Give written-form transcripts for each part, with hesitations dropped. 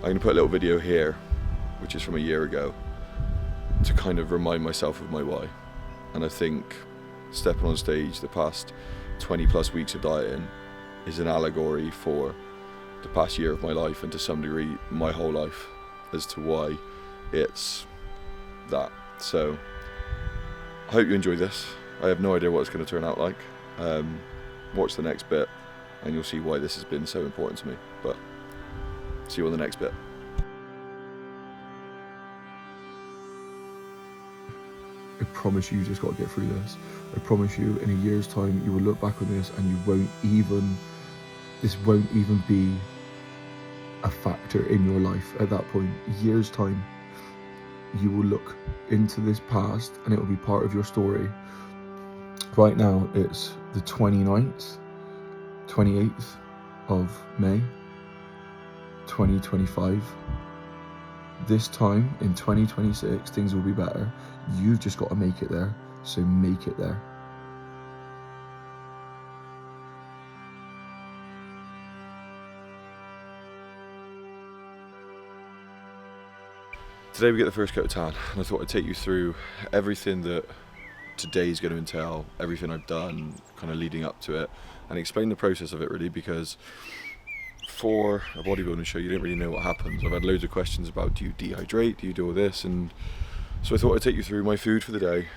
I'm going to put a little video here, which is from a year ago, to kind of remind myself of my why. And I think stepping on stage the past 20 plus weeks of dieting is an allegory for the past year of my life, and to some degree my whole life, as to why it's that. So I hope you enjoy this. I have no idea what it's going to turn out like. Watch the next bit and you'll see why this has been so important to me. But see you on the next bit. I promise you just got to get through this. I promise you in a year's time you will look back on this and this won't even be a factor in your life at that point. A year's time, you will look into this past and it will be part of your story. Right now it's the 29th, 28th of May, 2025. This time in 2026, things will be better. You've just got to make it there, so make it there. Today we get the first coat of tan, and I thought I'd take you through everything that today is going to entail, everything I've done kind of leading up to it, and explain the process of it really, because for a bodybuilding show you don't really know what happens. I've had loads of questions about, do you dehydrate, do you do all this, and so I thought I'd take you through my food for the day,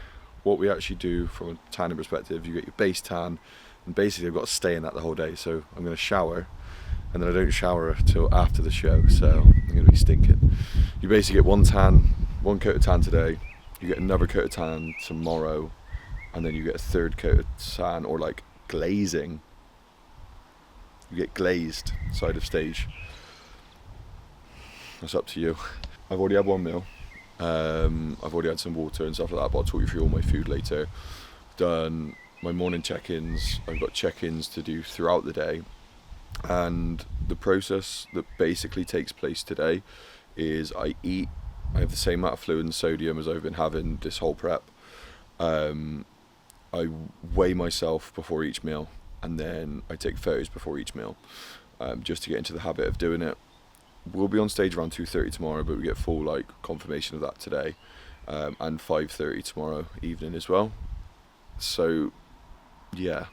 what we actually do from a tanning perspective. You get your base tan, and basically I've got to stay in that the whole day, so I'm going to shower, and then I don't shower until after the show, so I'm going to be stinking. You basically get one coat of tan today, you get another coat of tan tomorrow, and then you get a third coat of tan, or like glazing. You get glazed side of stage. That's up to you. I've already had one meal. I've already had some water and stuff like that, but I'll talk you through all my food later. Done my morning check-ins. I've got check-ins to do throughout the day. And the process that basically takes place today is I have the same amount of fluid and sodium as I've been having this whole prep. I weigh myself before each meal, and then I take photos before each meal, just to get into the habit of doing it. We'll be on stage around 2:30 tomorrow, but we get full confirmation of that today, and 5:30 tomorrow evening as well. So yeah.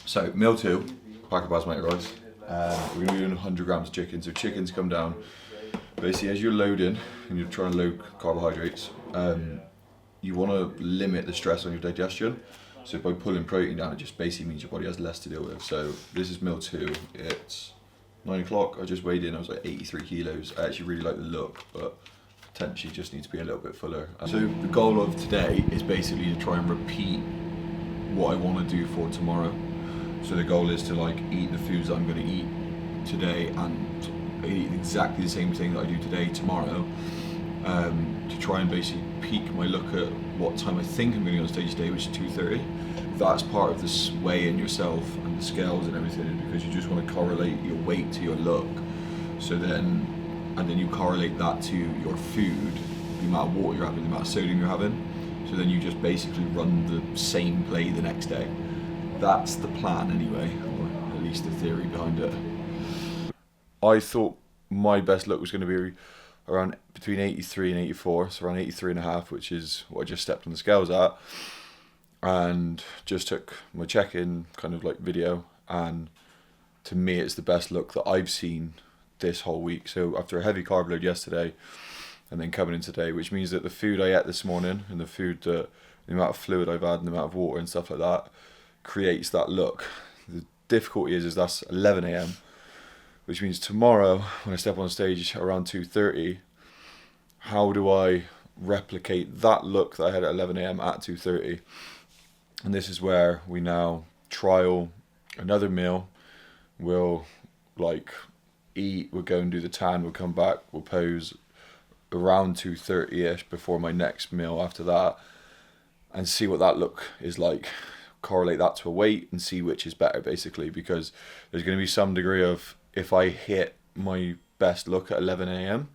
So meal 2, pack of basmati rice. We're going to be doing 100 grams of chicken. So chickens come down. Basically, as you're loading and you're trying to load carbohydrates, you want to limit the stress on your digestion. So by pulling protein down, it just basically means your body has less to deal with. So this is meal 2. It's 9 o'clock. I just weighed in. I was like 83 kilos. I actually really like the look, but potentially just need to be a little bit fuller. So the goal of today is basically to try and repeat what I want to do for tomorrow. So the goal is to eat the foods I'm going to eat today and eat exactly the same thing that I do today tomorrow, to try and basically peak my look at what time I think I'm going to go on stage today, which is 2:30. That's part of this weighing yourself and the scales and everything, because you just want to correlate your weight to your look. So then, and then you correlate that to your food, the amount of water you're having, the amount of sodium you're having. So then you just basically run the same play the next day. That's the plan anyway, or at least the theory behind it. I thought my best look was going to be around between 83 and 84, so around 83 and a half, which is what I just stepped on the scales at, and just took my check-in video, and to me it's the best look that I've seen this whole week. So after a heavy carb load yesterday and then coming in today, which means that the food I ate this morning and the amount of fluid I've had and the amount of water and stuff like that creates that look. The difficulty is that's 11 a.m, which means tomorrow when I step on stage around 2:30, how do I replicate that look that I had at 11 a.m. at 2:30? And this is where we now trial another meal. We'll eat, we'll go and do the tan, we'll come back, we'll pose around 2:30ish before my next meal after that, and see what that look is like. Correlate that to a weight and see which is better, basically, because there's going to be some degree of, if I hit my best look at 11 a.m,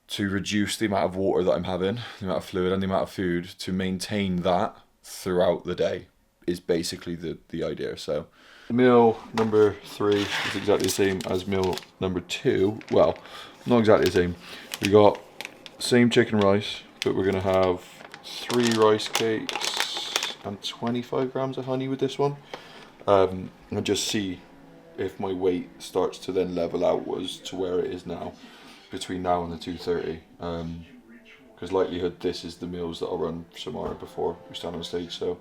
to reduce the amount of water that I'm having, the amount of fluid and the amount of food, to maintain that throughout the day is basically the idea. So Meal number 3 is exactly the same as meal number 2. Well, not exactly the same. We got same chicken rice, but we're gonna have 3 rice cakes and 25 grams of honey with this one. And just see if my weight starts to then level out as to where it is now, between now and the 2:30. Because likelihood this is the meals that I'll run tomorrow before we stand on stage. So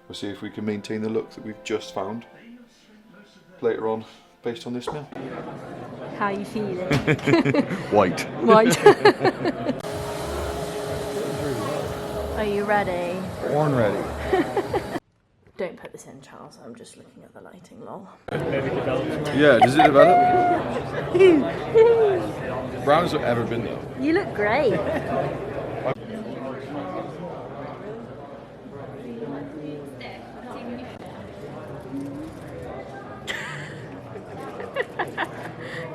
we'll see if we can maintain the look that we've just found later on based on this meal. How you feeling? White. Right. Are you ready? Born ready. Don't put this in, Charles. I'm just looking at the lighting, lol. Yeah, does it develop? Brown as I've ever been though. You look great.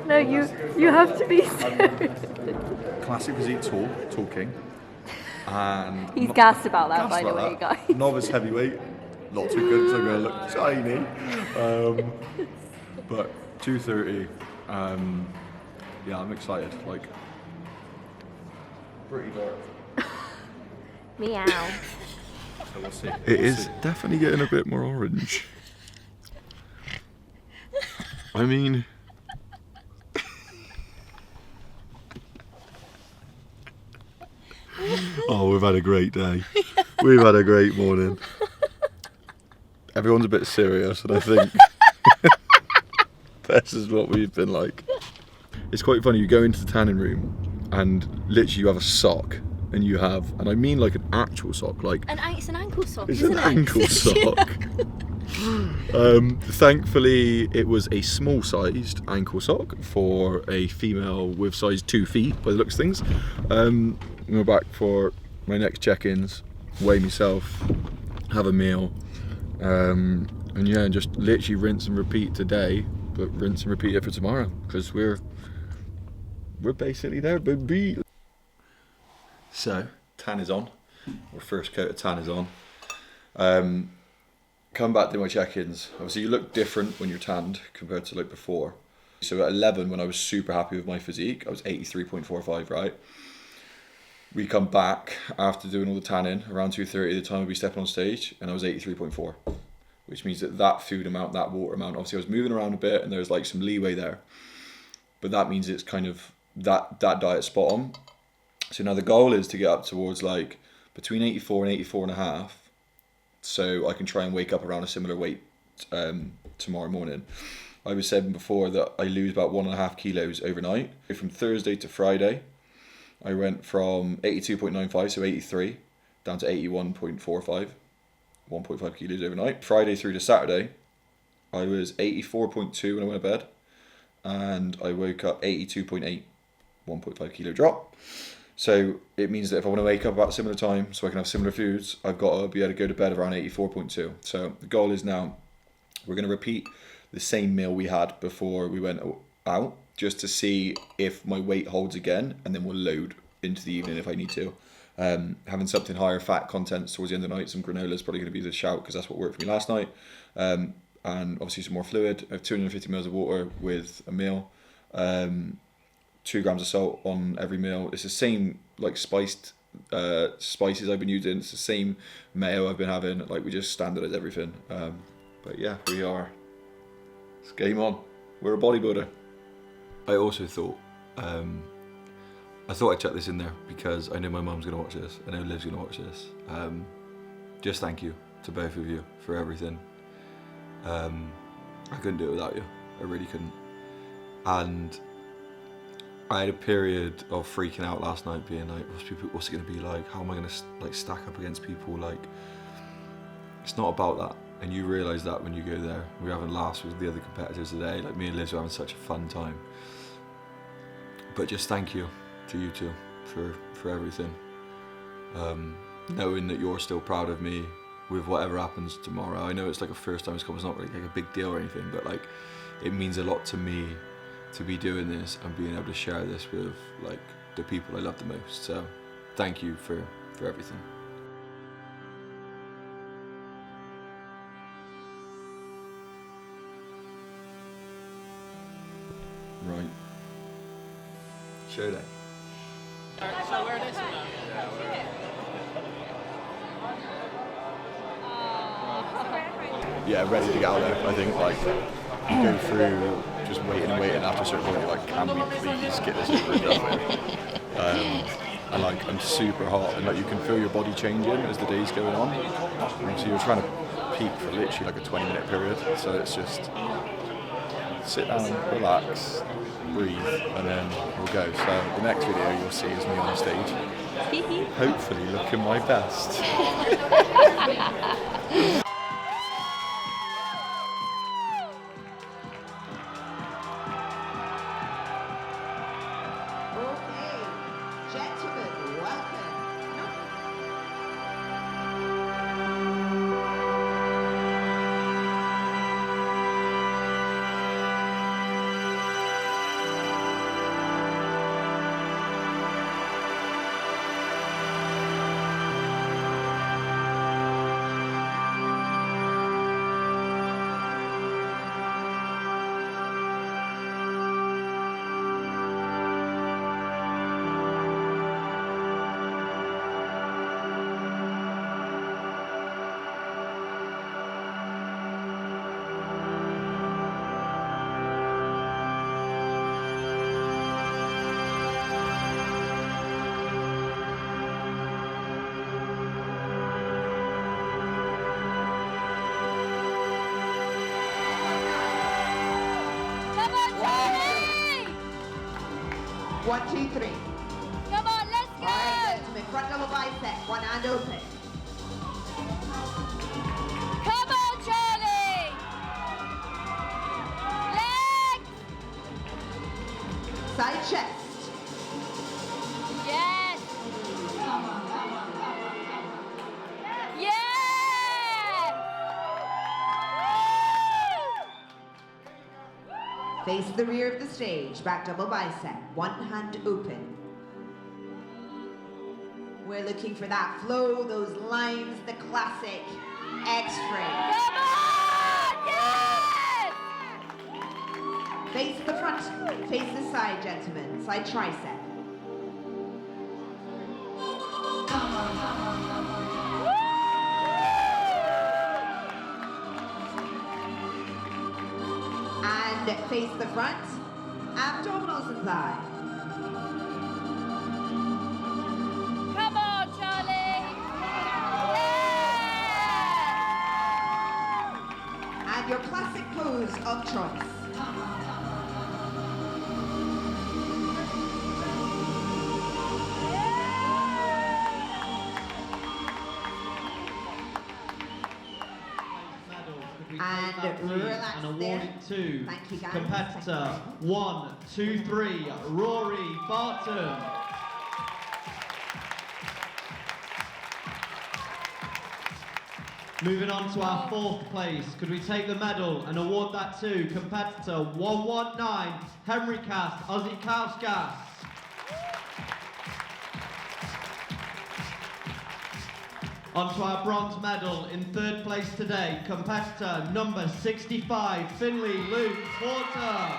No, you have to be serious. Classic physique talking. And He's gassed about that, by the way, guys. Novice heavyweight, not too good, so I'm going to look tiny. But 2:30, yeah, I'm excited. Like, pretty dark. Meow. So we'll see. It is definitely getting a bit more orange. I mean... Oh, we've had a great day. We've had a great morning. Everyone's a bit serious, and I think this is what we've been like. It's quite funny, you go into the tanning room and literally you have a sock, and you have, and I mean like an actual sock, like... It's an ankle sock, It's isn't an ankle sock. Thankfully, it was a small-sized ankle sock for a female with size 2 feet, by the looks of things. We're back for my next check-ins, weigh myself, have a meal, and yeah, just literally rinse and repeat today, but rinse and repeat it for tomorrow, because we're basically there, baby. So, tan is on. Our first coat of tan is on. Come back to my check-ins. Obviously, you look different when you're tanned compared to like before. So at 11, when I was super happy with my physique, I was 83.45, right? We come back after doing all the tanning around 2:30, the time I'll be stepping on stage, and I was 83.4, which means that food amount, that water amount, obviously I was moving around a bit and there's like some leeway there, but that means it's kind of that diet spot on. So now the goal is to get up towards like between 84 and 84 and a half, so I can try and wake up around a similar weight tomorrow morning. I was saying before that I lose about 1.5 kilos overnight. From Thursday to Friday, I went from 82.95, so 83, down to 81.45, 1.5 kilos overnight. Friday through to Saturday, I was 84.2 when I went to bed, and I woke up 82.8, 1.5 kilo drop. So it means that if I want to wake up about a similar time, so I can have similar foods, I've got to be able to go to bed around 84.2. So the goal is now, we're going to repeat the same meal we had before we went out, just to see if my weight holds again, and then we'll load into the evening if I need to. Having something higher fat content towards the end of the night, some granola is probably going to be the shout, because that's what worked for me last night. And obviously some more fluid. I have 250 mils of water with a meal. 2 grams of salt on every meal. It's the same like spiced spices I've been using. It's the same mayo I've been having. Like, we just standardise everything. But yeah, we are. It's game on. We're a bodybuilder. I also thought, I'd chuck this in there because I know my mum's going to watch this. I know Liv's going to watch this. Just thank you to both of you for everything. I couldn't do it without you. I really couldn't. And I had a period of freaking out last night, being like, what's it going to be like? How am I going to like stack up against people? Like, it's not about that. And you realise that when you go there. We're having laughs with the other competitors today. Like, me and Liz are having such a fun time. But just thank you to you two for everything. Knowing that you're still proud of me with whatever happens tomorrow. I know it's like a first time it's come, it's not really like a big deal or anything, but like, it means a lot to me to be doing this and being able to share this with like the people I love the most. So thank you for everything. Show day. So wear this one now. Yeah, ready to get out there. I think like go through just waiting and waiting after a certain point. You're like, can we please get this over and done with? And like I'm super hot, and like you can feel your body changing as the day's going on. And so you're trying to peak for literally like a 20-minute period. So it's just sit down, relax, breathe, and then we'll go. So the next video you'll see is me on stage, hopefully looking my best. Okay, gentlemen, welcome. One, two, three. Come on, let's go! All right, gentlemen, front double bicep, one hand open. Come on, Charlie! Legs! Side chest. Yes! Yes! Face the rear of the stage, back double bicep, one hand open. We're looking for that flow, those lines, the classic X-frame. Come on! Yes! Face the front, face the side, gentlemen. Side tricep. And face the front, abdominals and thigh. Come on, Charlie! Yeah! And your classic pose of choice. And relax and award there. it to Thank you, guys. competitor 1, 2, 3, Rory Barton. Moving on to our 4th place, could we take the medal and award that to competitor 119, Henry Cast Ozikauskas. On to our bronze medal in 3rd place today, competitor number 65, Finley Luke Porter.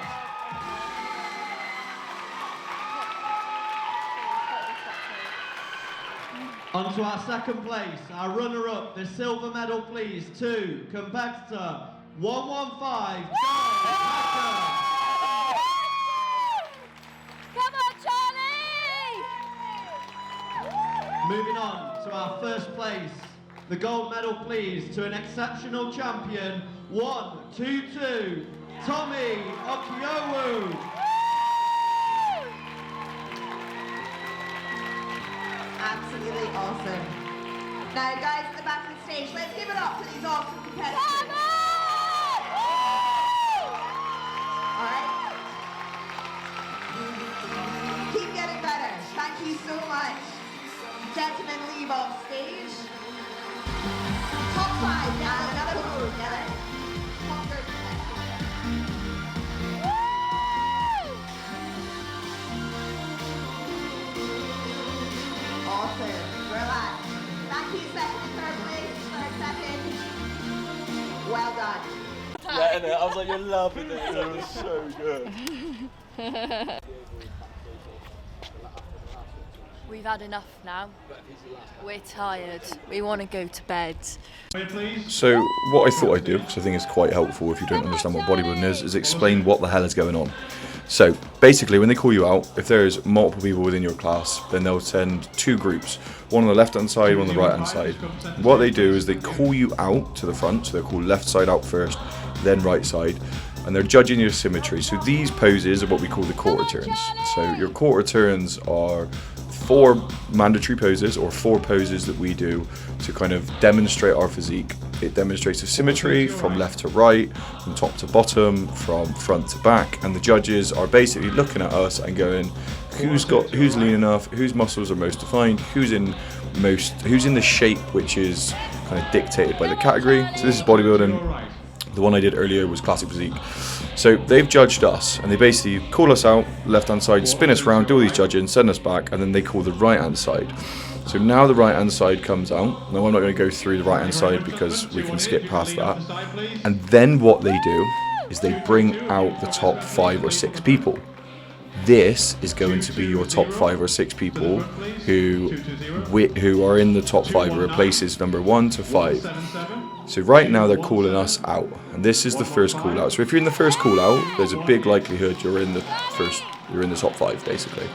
On to our 2nd place, our runner-up, the silver medal please, to competitor 115, Charles Packer. Come on, Charlie! Moving on to our 1st place, the gold medal please, to an exceptional champion, 122, Tommy Okiowu. Absolutely awesome. Now, guys at the back of the stage, let's give it up for these awesome competitors. Come on! All right? Keep getting better. Thank you so much. Gentlemen, leave off stage. Top 5, now another pose, Nelly. Top 3. Awesome. Relax. Thank you, 2nd and 3rd place for a second. Well done. Yeah, innit? I was like, you're loving it. It was so good. We've had enough now. We're tired. We want to go to bed. So what I thought I'd do, because I think it's quite helpful if you don't understand what bodybuilding is explain what the hell is going on. So basically when they call you out, if there's multiple people within your class, then they'll send two groups, one on the left hand side, one on the right hand side. What they do is they call you out to the front, so they'll call left side out first, then right side, and they're judging your symmetry. So these poses are what we call the quarter turns. So your quarter turns are 4 mandatory poses, or 4 poses that we do to kind of demonstrate our physique. It demonstrates the symmetry from left to right, from top to bottom, from front to back, and the judges are basically looking at us and going, who's lean enough, whose muscles are most defined, who's in the shape which is kind of dictated by the category. So this is bodybuilding. The one I did earlier was classic physique. So they've judged us, and they basically call us out left hand side, spin us around, do all these judging, send us back, and then they call the right hand side. So now the right hand side comes out. Now I'm not going to go through the right hand side because we can skip past that. And then what they do is they bring out the top 5 or 6 people. This is going to be your top 5 or 6 people who are in the top 5 or places number 1 to 5. So right now they're calling us out, and this is the first call out. So if you're in the first call out, there's a big likelihood you're in the top 5 basically.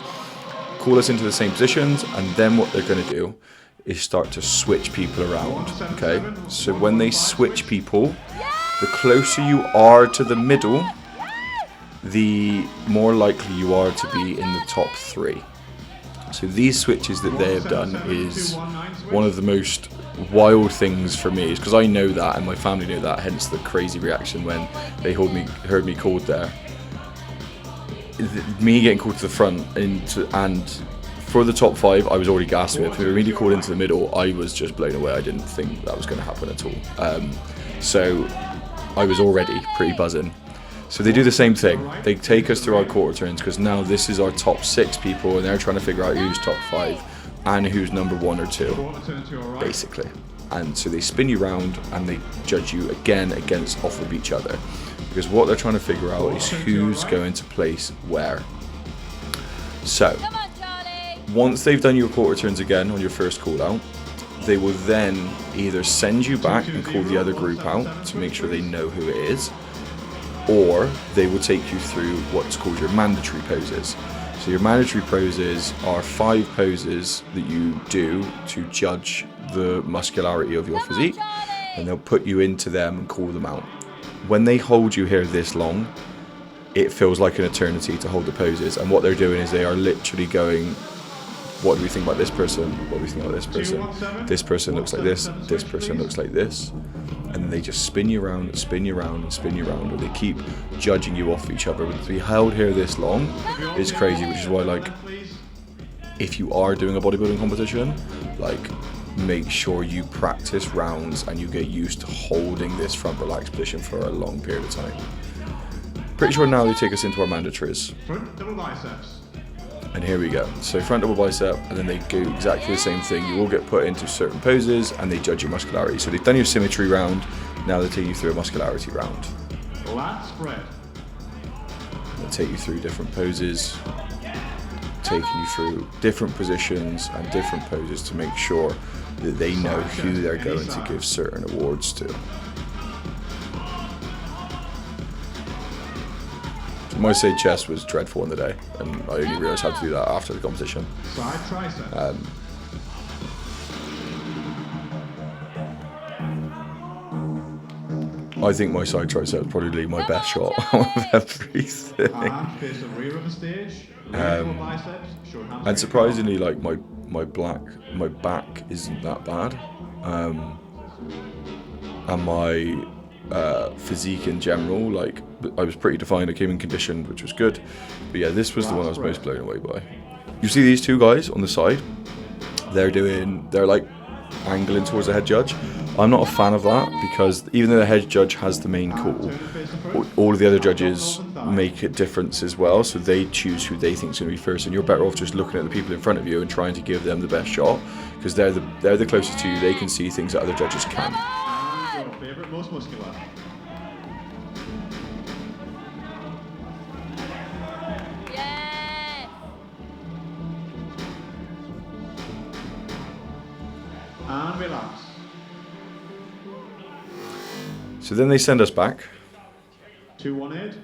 Call us into the same positions, and then what they're going to do is start to switch people around. Okay, so when they switch people, the closer you are to the middle, the more likely you are to be in the top 3. So these switches that they have done is one of the most wild things for me, is because I know that and my family know that, hence the crazy reaction when they heard me called there. Me getting called to the front and for the top 5 I was already gassed with. When we called into the middle, I was just blown away. I didn't think that was going to happen at all. So I was already pretty buzzing. So they do the same thing. They take us through our quarter turns, because now this is our top 6 people, and they're trying to figure out who's top 5 and who's number 1 or 2, basically. And so they spin you around and they judge you again off of each other, because what they're trying to figure out is who's going to place where. So once they've done your quarter turns again on your first call out, they will then either send you back and call the other group out to make sure they know who it is, or they will take you through what's called your mandatory poses. So your mandatory poses are 5 poses that you do to judge the muscularity of your physique, and they'll put you into them and call them out. When they hold you here this long, it feels like an eternity to hold the poses, and what they're doing is they are literally going, what do we think about this person? What do we think about this person? This person looks like this person looks like this. And they just spin you around and spin you around and spin you around, and they keep judging you off each other. But to be held here this long is crazy, which is why, like, if you are doing a bodybuilding competition, like, make sure you practice rounds and you get used to holding this front relaxed position for a long period of time. Pretty sure now they take us into our mandatories. Front double biceps. And here we go. So front double bicep, and then they do exactly the same thing. You all get put into certain poses and they judge your muscularity. So they've done your symmetry round, now they take you through a muscularity round. Lat spread. They'll take you through different poses, taking you through different positions and different poses to make sure that they know who they're going to give certain awards to. My side chest was dreadful on the day, and I only realised how to do that after the competition. Side tricep. I think my side tricep is probably my best shot of everything. And face the rear of the stage. Double biceps. Show hamstring. And surprisingly, like my back isn't that bad, and my physique in general, like, I was pretty defined. I came in conditioned, which was good. But yeah, this was the one I was most blown away by. You see these two guys on the side? They're like angling towards the head judge. I'm not a fan of that, because even though the head judge has the main call, all of the other judges make a difference as well. So they choose who they think is going to be first, and you're better off just looking at the people in front of you and trying to give them the best shot, because they're the closest to you. They can see things that other judges can't. Your favorite, most muscular. Yeah. and relax. So then they send us back. 218,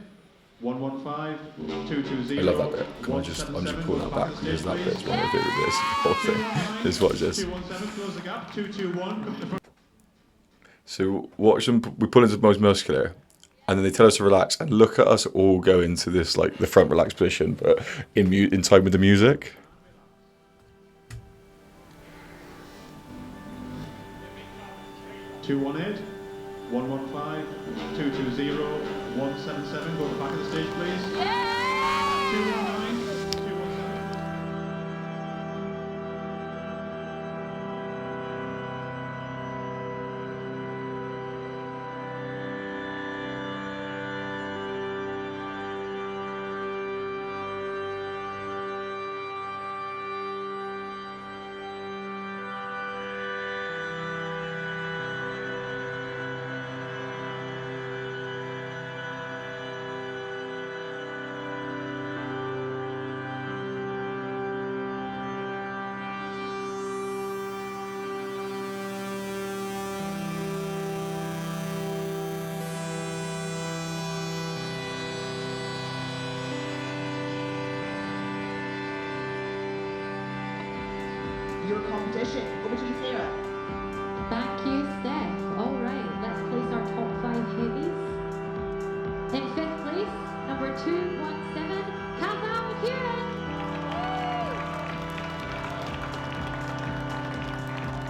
115, 220. I love that bit. Come on, I'm just pulling that back because that bit's one of my favourite bits of the whole thing. Just watch this. 217, close the gap. 221, come to the front. So watch them. We pull into the most muscular, and then they tell us to relax and look at us all go into this like the front relaxed position, but in time with the music. Two 118, 115, 220, 177. Go to the back of the stage, please. 219, 217. Your competition. Over to you, Sarah. Thank you, Steph. All right, let's place our top 5 heavies. In 5th place, number 217, Kazam Kieran.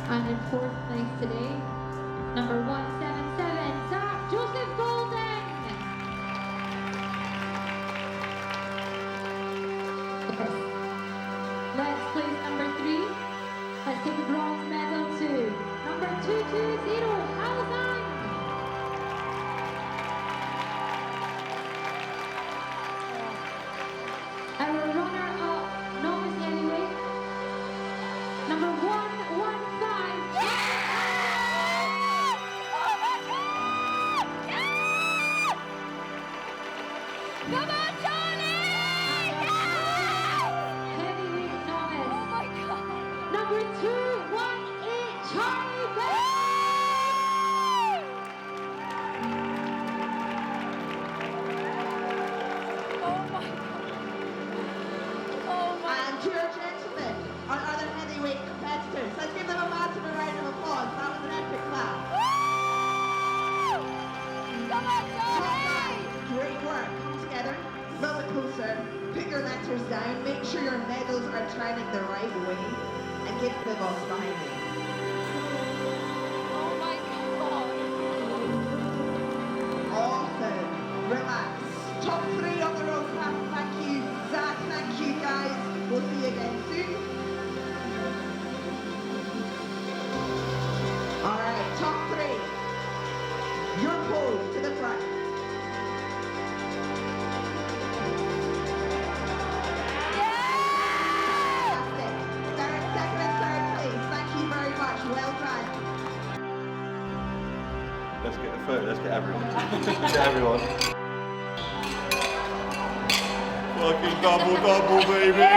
And in 4th place today, number 177, Zach Joseph Golden. Okay. Let's place number 3. Let's take a bronze medal to number 220, Halzang. Our runner-up, novice heavyweight, number 115. Come on, Charlie! Heavyweight novice, Oh my God! number 218, Charlie Bell. Oh my God! Oh my! And to our gentlemen, our other heavyweight competitors, let's give them a massive round of applause. That was an epic clap. Come on, Charlie! Great work. Come together, a little bit closer, put your letters down, make sure your medals are turning the right way, and give the boss behind me. Oh my God! Awesome. Relax. Top 3 on the road clap. Thank you, Zach. Thank you, guys. We'll see you again soon. All right, top 3. Your pose to the front. Fantastic. Third, second, and third place. Thank you very much. Well done. Let's get a photo. Let's get everyone. Get everyone. Fucking double, baby.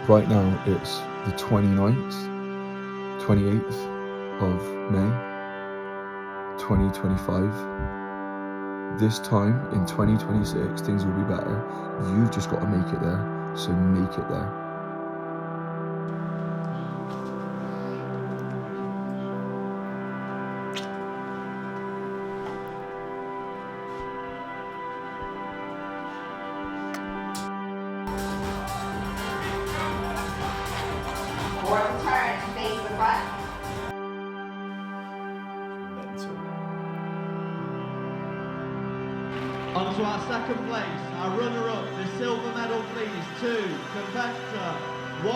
Right now it's the 29th, 28th of May 2025. This time in 2026 things will be better. You've just got to make it there, so make it there. Fourth turn, face the front. On to our second place, our runner-up, the silver medal, please, to competitor 115.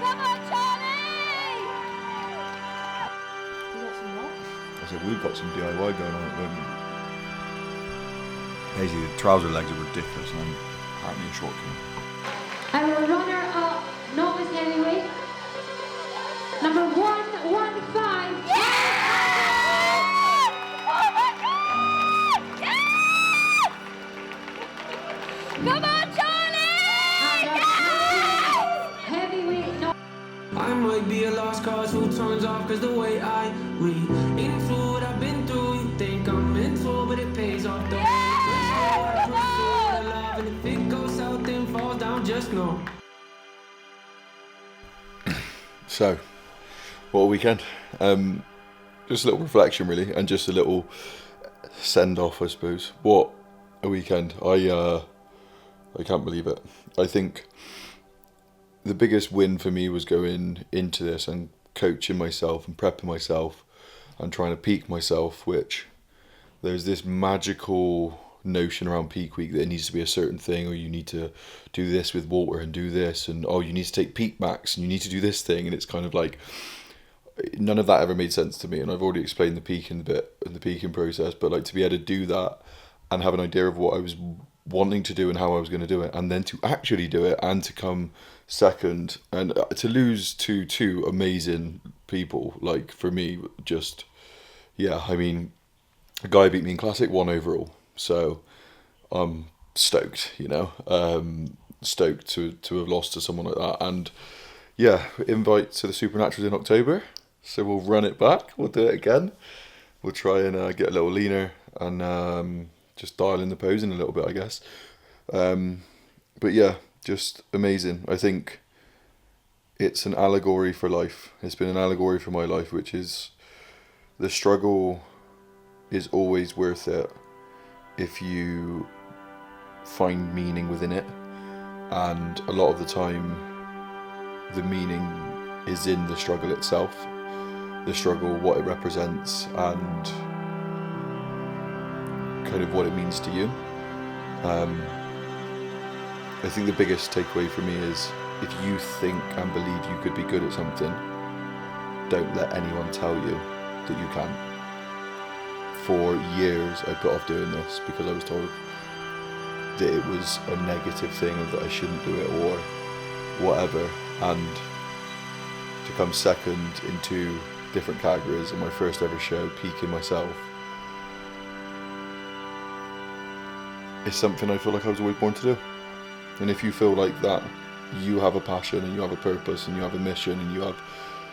Come on, Charlie! You got some more? I said we've got some DIY going on at the moment. Hazy, the trouser legs are ridiculous, and I'm apparently a short king. Our runner-up, novice heavyweight, number 115, might be a lost cause. Who turns off cause the way I read into what I've been through. You think I'm mental, but it pays off though. And if it goes south then falls down, just know. So, what a weekend. Just a little reflection really, and just a little send off, I suppose. What a weekend. I can't believe it. I think the biggest win for me was going into this and coaching myself and prepping myself and trying to peak myself, which there's this magical notion around peak week that it needs to be a certain thing, or you need to do this with water and do this, and oh, you need to take peak max and you need to do this thing, and it's kind of like none of that ever made sense to me. And I've already explained the peaking bit and the peaking process, but like to be able to do that and have an idea of what I was wanting to do and how I was going to do it, and then to actually do it and to come second and to lose to two amazing people, like for me, just yeah, I mean, a guy beat me in Classic, 1 overall, so I'm stoked, you know, stoked to have lost to someone like that. And yeah, invite to the Supernaturals in October, so we'll run it back, we'll do it again, we'll try and get a little leaner and just dial in the posing a little bit, I guess. But yeah, just amazing. I think it's an allegory for life. It's been an allegory for my life, which is the struggle is always worth it if you find meaning within it. And a lot of the time, the meaning is in the struggle itself. The struggle, what it represents, and kind of what it means to you. I think the biggest takeaway for me is if you think and believe you could be good at something, don't let anyone tell you that you can't. For years I put off doing this because I was told that it was a negative thing, or that I shouldn't do it or whatever, and to come second in 2 different categories in my first ever show, peaking myself, it's something I feel like I was always born to do. And if you feel like that, you have a passion and you have a purpose and you have a mission and you have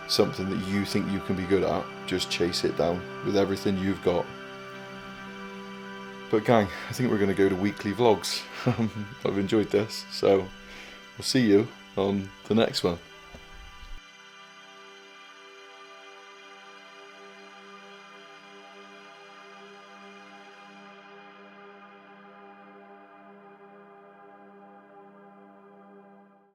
something that you think you can be good at, just chase it down with everything you've got. But gang, I think we're going to go to weekly vlogs. I've enjoyed this, so we'll see you on the next one.